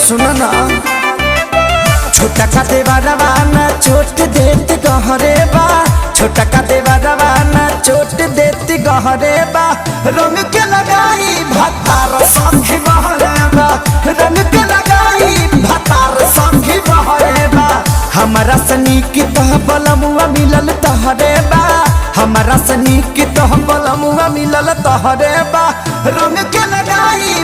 सुनो ना छोटा का देवरवा ना चोट देत गहरे बा, छोटा का देवरवा ना चोट देत गहरे बा। रंग के लगाई भतार संगी बहरे बा, रंग के लगाई भतार संगी बहरे बा। हमारा सनी की तह बलमुआ मिलल तहरे बा, हमारा सनी की तह बलमुआ मिलल तहरे बा। रंग के लगाई